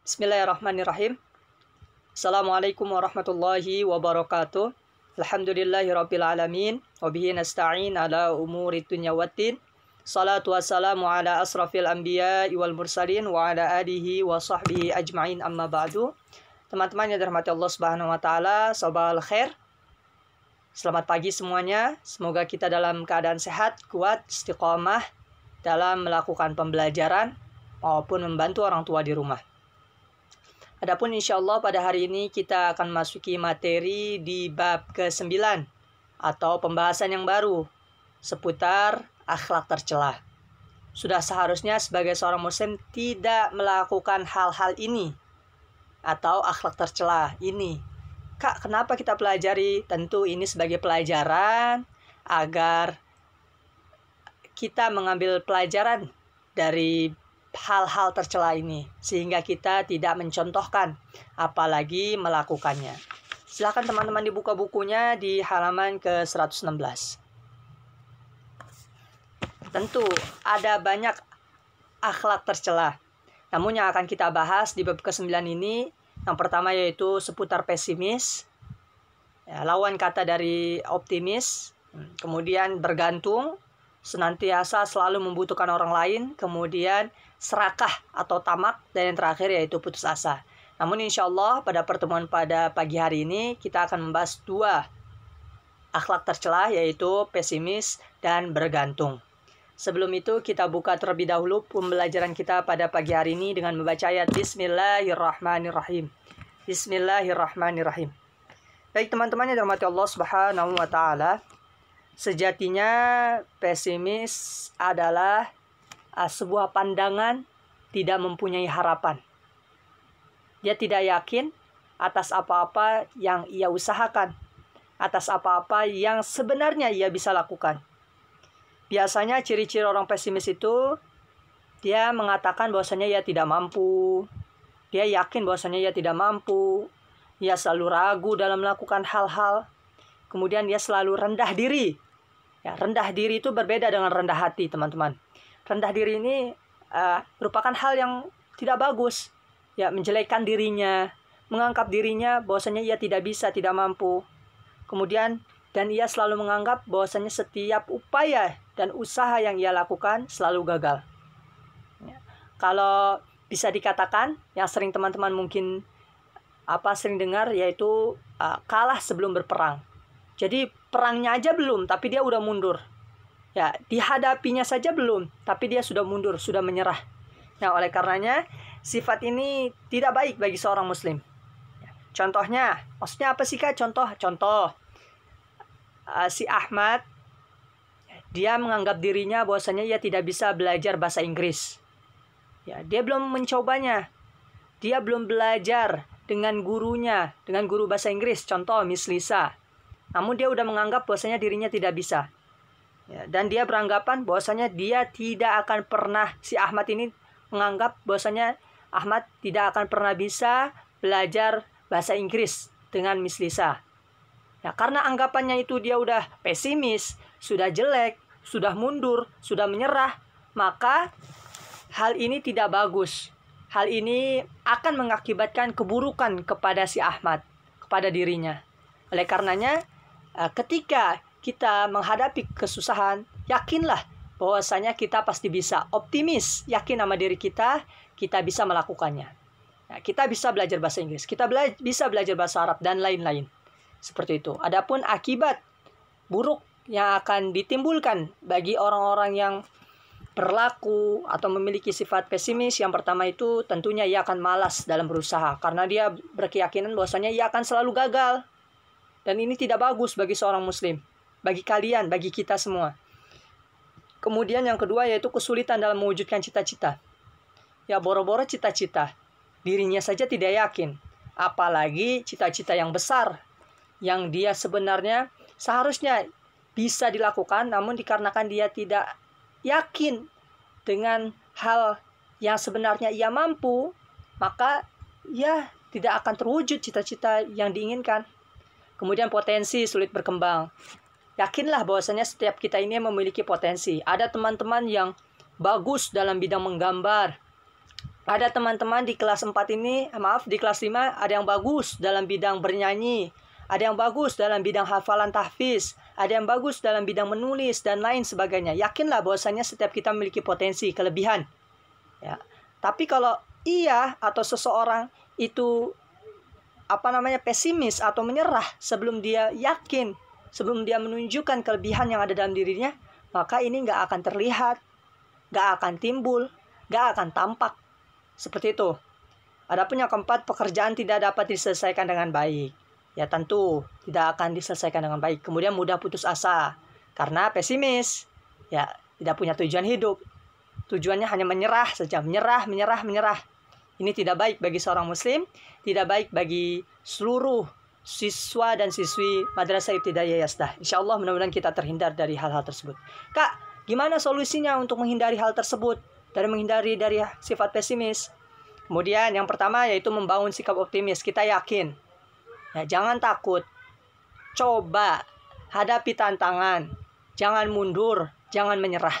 Bismillahirrahmanirrahim. Assalamualaikum warahmatullahi wabarakatuh. Alhamdulillahirabbil alamin wa bihi nasta'in ala umuri dunya waddin. Salatu wassalamu ala asrafil anbiya'i wal mursalin wa ala alihi wa sahbihi ajma'in, amma ba'du. Teman-teman yang dirahmati Allah Subhanahu wa taala, sabahal khair. Selamat pagi semuanya. Semoga kita dalam keadaan sehat, kuat, istiqomah dalam melakukan pembelajaran maupun membantu orang tua di rumah. Adapun insya Allah pada hari ini kita akan masuki materi di bab ke-9 atau pembahasan yang baru seputar akhlak tercela. Sudah seharusnya sebagai seorang muslim tidak melakukan hal-hal ini atau akhlak tercela ini. Kak, kenapa kita pelajari? Tentu ini sebagai pelajaran agar kita mengambil pelajaran dari hal-hal tercela ini sehingga kita tidak mencontohkan apalagi melakukannya. Silakan teman-teman dibuka bukunya di halaman ke-116. Tentu ada banyak akhlak tercela. Namun yang akan kita bahas di bab ke-9 ini, yang pertama yaitu seputar pesimis, ya, lawan kata dari optimis, kemudian bergantung, senantiasa selalu membutuhkan orang lain, kemudian serakah atau tamak, dan yang terakhir yaitu putus asa. Namun insya Allah pada pertemuan pada pagi hari ini kita akan membahas dua akhlak tercela, yaitu pesimis dan bergantung. Sebelum itu kita buka terlebih dahulu pembelajaran kita pada pagi hari ini dengan membaca ayat Bismillahirrahmanirrahim. Bismillahirrahmanirrahim. Baik teman-teman yang dirahmati Allah Subhanahu wa taala, sejatinya pesimis adalah sebuah pandangan tidak mempunyai harapan. Dia tidak yakin atas apa-apa yang ia usahakan, atas apa-apa yang sebenarnya ia bisa lakukan. Biasanya ciri-ciri orang pesimis itu, dia mengatakan bahwasanya ia tidak mampu, dia yakin bahwasanya ia tidak mampu, ia selalu ragu dalam melakukan hal-hal, kemudian dia selalu rendah diri. Ya, rendah diri itu berbeda dengan rendah hati, teman-teman. Rendah diri ini merupakan hal yang tidak bagus. Ya, menjelekkan dirinya, menganggap dirinya bahwasanya ia tidak bisa, tidak mampu. Kemudian dan ia selalu menganggap bahwasanya setiap upaya dan usaha yang ia lakukan selalu gagal. Ya. Kalau bisa dikatakan, yang sering teman-teman mungkin sering dengar, yaitu kalah sebelum berperang. Jadi perangnya aja belum, tapi dia udah mundur. Ya, dihadapinya saja belum, tapi dia sudah mundur, sudah menyerah. Nah, oleh karenanya sifat ini tidak baik bagi seorang muslim. Ya, contohnya, maksudnya apa sih Kak? Contoh. Si Ahmad, dia menganggap dirinya bahwasanya ia tidak bisa belajar bahasa Inggris. Ya, dia belum mencobanya. Dia belum belajar dengan gurunya, dengan guru bahasa Inggris, contoh Miss Lisa. Namun dia udah menganggap bahwasanya dirinya tidak bisa. Ya, dan dia beranggapan bahwasanya dia tidak akan pernah, si Ahmad ini menganggap bahwasanya Ahmad tidak akan pernah bisa belajar bahasa Inggris dengan Miss Lisa. Ya, karena anggapannya itu dia udah pesimis, sudah jelek, sudah mundur, sudah menyerah, maka hal ini tidak bagus. Hal ini akan mengakibatkan keburukan kepada si Ahmad, kepada dirinya. Oleh karenanya, ketika kita menghadapi kesusahan, yakinlah bahwasanya kita pasti bisa. Optimis, yakin sama diri kita bisa melakukannya. Nah, kita bisa belajar bahasa Inggris, kita bisa belajar bahasa Arab, dan lain-lain. Seperti itu. Adapun akibat buruk yang akan ditimbulkan bagi orang-orang yang berlaku atau memiliki sifat pesimis, yang pertama itu tentunya ia akan malas dalam berusaha. Karena dia berkeyakinan bahwasanya ia akan selalu gagal. Dan ini tidak bagus bagi seorang muslim. Bagi kalian, bagi kita semua. Kemudian yang kedua yaitu kesulitan dalam mewujudkan cita-cita. Ya, boro-boro cita-cita, dirinya saja tidak yakin. Apalagi cita-cita yang besar, yang dia sebenarnya seharusnya bisa dilakukan, namun dikarenakan dia tidak yakin dengan hal yang sebenarnya ia mampu, maka ia tidak akan terwujud cita-cita yang diinginkan. Kemudian potensi sulit berkembang. Yakinlah bahwasanya setiap kita ini memiliki potensi. Ada teman-teman yang bagus dalam bidang menggambar, Ada teman-teman di kelas 4 ini, di kelas 5 ada yang bagus dalam bidang bernyanyi, ada yang bagus dalam bidang hafalan tahfiz, ada yang bagus dalam bidang menulis dan lain sebagainya. Yakinlah bahwasanya setiap kita memiliki potensi, kelebihan. Ya. Tapi kalau ia atau seseorang itu pesimis atau menyerah sebelum dia yakin, sebelum dia menunjukkan kelebihan yang ada dalam dirinya, maka ini nggak akan terlihat, nggak akan timbul, nggak akan tampak. Seperti itu. Adapun yang keempat, pekerjaan tidak dapat diselesaikan dengan baik. Ya tentu tidak akan diselesaikan dengan baik. Kemudian mudah putus asa karena pesimis. Ya, tidak punya tujuan hidup. Tujuannya hanya menyerah saja, menyerah. Ini tidak baik bagi seorang muslim, tidak baik bagi seluruh siswa dan siswi Madrasah Ibtidaiyah Yasdah. Insyaallah mudah-mudahan kita terhindar dari hal-hal tersebut. Kak, gimana solusinya untuk menghindari hal tersebut? Menghindari dari sifat pesimis. Kemudian yang pertama yaitu membangun sikap optimis. Kita yakin. Ya, jangan takut. Coba hadapi tantangan. Jangan mundur, jangan menyerah.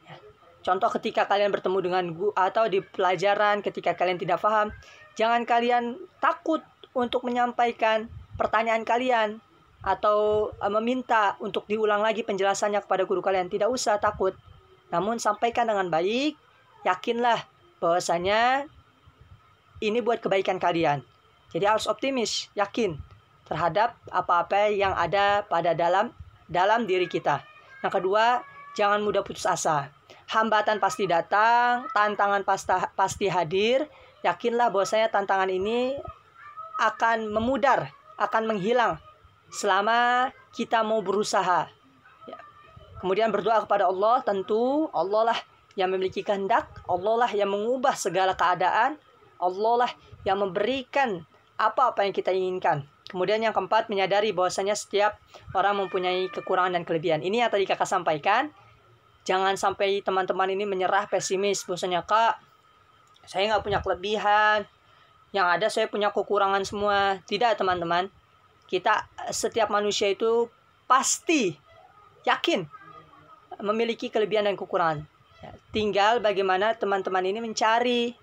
Ya. Contoh ketika kalian bertemu dengan guru atau di pelajaran ketika kalian tidak paham, jangan kalian takut untuk menyampaikan pertanyaan kalian atau meminta untuk diulang lagi penjelasannya kepada guru kalian. Tidak usah takut. Namun sampaikan dengan baik, yakinlah bahwasanya ini buat kebaikan kalian. Jadi harus optimis, yakin terhadap apa-apa yang ada pada dalam diri kita. Yang kedua, jangan mudah putus asa. Hambatan pasti datang, tantangan pasti hadir. Yakinlah bahwasanya tantangan ini akan memudar, akan menghilang selama kita mau berusaha. Kemudian berdoa kepada Allah, tentu Allah lah yang memiliki kehendak, Allah lah yang mengubah segala keadaan, Allah lah yang memberikan apa-apa yang kita inginkan. Kemudian yang keempat, menyadari bahwasanya setiap orang mempunyai kekurangan dan kelebihan. Ini yang tadi kakak sampaikan. Jangan sampai teman-teman ini menyerah, pesimis. Bahwasanya, Kak, saya nggak punya kelebihan. Yang ada saya punya kekurangan semua. Tidak, teman-teman. Setiap manusia itu pasti yakin memiliki kelebihan dan kekurangan. Ya, tinggal bagaimana teman-teman ini mencari.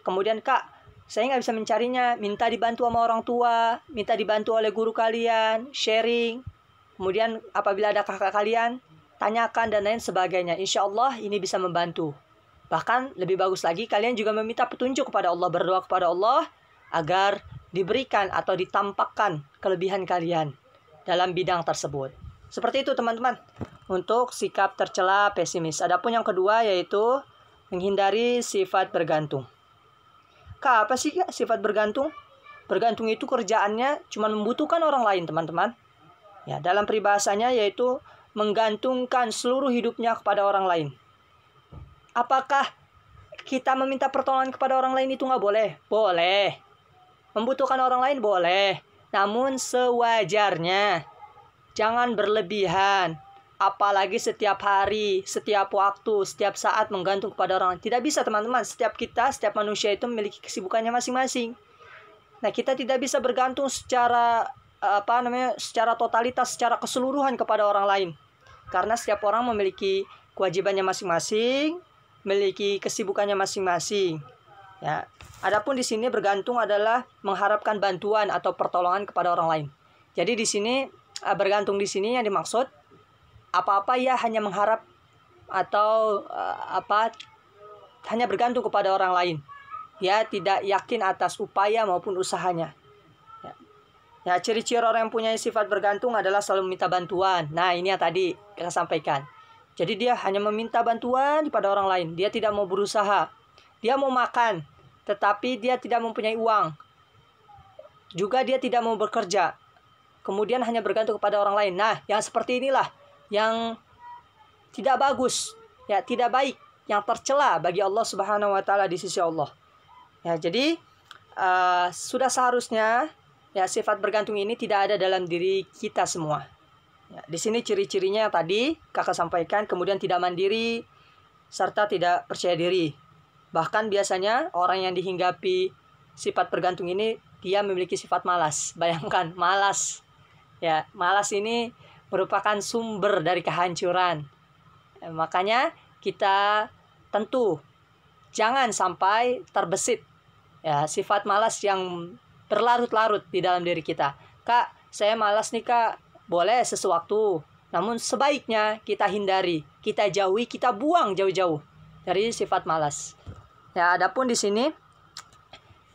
Kemudian, Kak, saya nggak bisa mencarinya. Minta dibantu sama orang tua, minta dibantu oleh guru kalian, sharing. Kemudian apabila ada kakak kalian, tanyakan dan lain sebagainya. Insya Allah ini bisa membantu. Bahkan lebih bagus lagi, kalian juga meminta petunjuk kepada Allah, berdoa kepada Allah agar diberikan atau ditampakkan kelebihan kalian dalam bidang tersebut. Seperti itu teman-teman, untuk sikap tercela pesimis. Adapun yang kedua yaitu menghindari sifat bergantung. Kak, apa sih sifat bergantung? Bergantung itu kerjaannya cuma membutuhkan orang lain, teman-teman. Ya, dalam peribahasanya yaitu menggantungkan seluruh hidupnya kepada orang lain. Apakah kita meminta pertolongan kepada orang lain itu nggak boleh? Boleh. Membutuhkan orang lain boleh. Namun sewajarnya. Jangan berlebihan. Apalagi setiap hari, setiap waktu, setiap saat menggantung kepada orang lain. Tidak bisa teman-teman. Setiap manusia itu memiliki kesibukannya masing-masing. Nah, kita tidak bisa bergantung secara totalitas, secara keseluruhan kepada orang lain. Karena setiap orang memiliki kewajibannya masing-masing, memiliki kesibukannya masing-masing. Ya. Adapun di sini bergantung adalah mengharapkan bantuan atau pertolongan kepada orang lain. Jadi di sini bergantung di sini yang dimaksud apa-apa ya hanya mengharap atau hanya bergantung kepada orang lain. Ya, tidak yakin atas upaya maupun usahanya. Ya, ciri-ciri orang yang punya sifat bergantung adalah selalu meminta bantuan. Nah, ini yang tadi kita sampaikan. Jadi dia hanya meminta bantuan kepada orang lain. Dia tidak mau berusaha. Dia mau makan, tetapi dia tidak mempunyai uang. Juga dia tidak mau bekerja. Kemudian hanya bergantung kepada orang lain. Nah, yang seperti inilah yang tidak bagus, ya, tidak baik, yang tercela bagi Allah Subhanahu wa taala di sisi Allah. Ya, jadi sudah seharusnya ya sifat bergantung ini tidak ada dalam diri kita semua. Ya, di sini ciri-cirinya yang tadi kakak sampaikan, kemudian tidak mandiri serta tidak percaya diri. Bahkan biasanya orang yang dihinggapi sifat bergantung ini dia memiliki sifat malas. Bayangkan, malas. Ya, malas ini merupakan sumber dari kehancuran. Makanya kita tentu jangan sampai terbesit ya sifat malas yang berlarut-larut di dalam diri kita. Kak, saya malas nih Kak, boleh sesuatu. Namun sebaiknya kita hindari, kita jauhi, kita buang jauh-jauh dari sifat malas. Ya, adapun di sini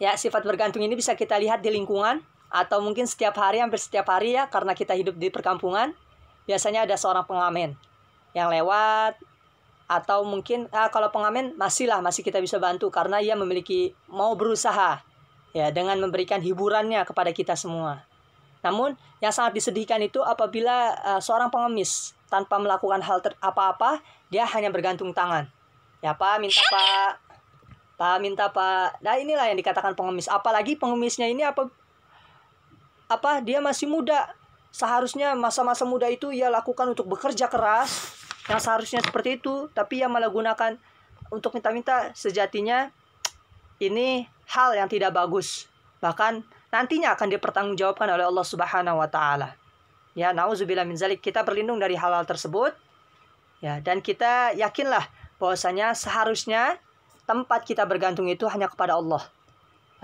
ya sifat bergantung ini bisa kita lihat di lingkungan atau mungkin setiap hari, hampir setiap hari ya, karena kita hidup di perkampungan. Biasanya ada seorang pengamen yang lewat, atau mungkin kalau pengamen masih kita bisa bantu karena ia mau berusaha ya dengan memberikan hiburannya kepada kita semua. Namun yang sangat disedihkan itu apabila seorang pengemis tanpa melakukan hal apa-apa, dia hanya bergantung tangan. Ya Pak, minta Pak. Pak, minta Pak. Nah, inilah yang dikatakan pengemis. Apalagi pengemisnya ini dia masih muda. Seharusnya masa-masa muda itu ia lakukan untuk bekerja keras, yang seharusnya seperti itu, tapi ia malah gunakan untuk minta-minta. Sejatinya ini hal yang tidak bagus. Bahkan nantinya akan dipertanggungjawabkan oleh Allah Subhanahu wa taala. Ya, nauzubillah min zalik. Kita berlindung dari hal-hal tersebut. Ya, dan kita yakinlah bahwasanya seharusnya tempat kita bergantung itu hanya kepada Allah.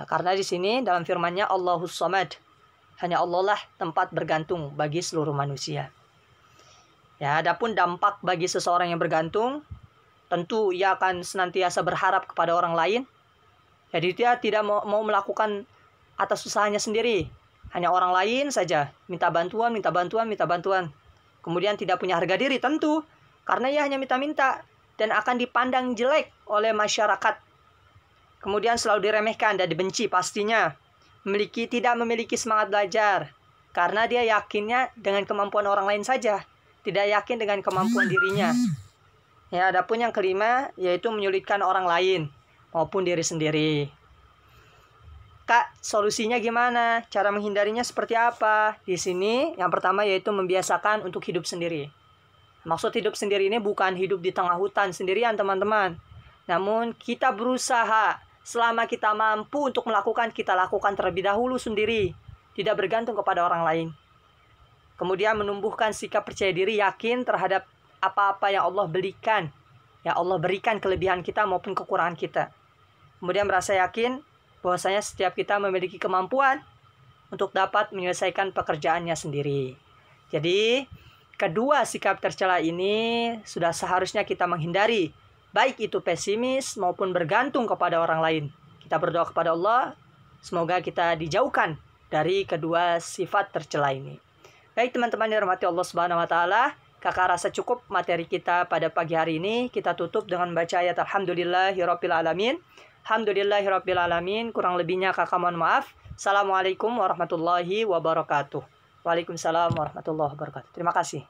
Ya, karena di sini dalam firman-Nya Allahus Samad. Hanya Allah lah tempat bergantung bagi seluruh manusia. Ya, adapun dampak bagi seseorang yang bergantung, tentu ia akan senantiasa berharap kepada orang lain. Jadi dia tidak mau melakukan atas usahanya sendiri. Hanya orang lain saja minta bantuan. Kemudian tidak punya harga diri tentu, karena ia hanya minta-minta dan akan dipandang jelek oleh masyarakat. Kemudian selalu diremehkan dan dibenci pastinya. Tidak memiliki semangat belajar karena dia yakinnya dengan kemampuan orang lain saja, tidak yakin dengan kemampuan dirinya. Ya, adapun yang kelima yaitu menyulitkan orang lain maupun diri sendiri. Kak, solusinya gimana? Cara menghindarinya seperti apa? Di sini yang pertama yaitu membiasakan untuk hidup sendiri. Maksud hidup sendiri ini bukan hidup di tengah hutan sendirian, teman-teman. Namun kita berusaha selama kita mampu untuk melakukan, kita lakukan terlebih dahulu sendiri, tidak bergantung kepada orang lain. Kemudian menumbuhkan sikap percaya diri, yakin terhadap apa-apa yang Allah berikan. Ya, Allah berikan kelebihan kita maupun kekurangan kita. Kemudian merasa yakin bahwasanya setiap kita memiliki kemampuan untuk dapat menyelesaikan pekerjaannya sendiri. Jadi, kedua sikap tercela ini sudah seharusnya kita menghindari, baik itu pesimis maupun bergantung kepada orang lain. Kita berdoa kepada Allah, semoga kita dijauhkan dari kedua sifat tercela ini. Baik teman-teman yang dirahmati Allah Subhanahu wa taala, Kakak rasa cukup materi kita pada pagi hari ini. Kita tutup dengan membaca ayat Alhamdulillahirabbil alamin. Alhamdulillahirabbil alamin. Kurang lebihnya Kakak mohon maaf. Assalamualaikum warahmatullahi wabarakatuh. Waalaikumsalam warahmatullahi wabarakatuh. Terima kasih.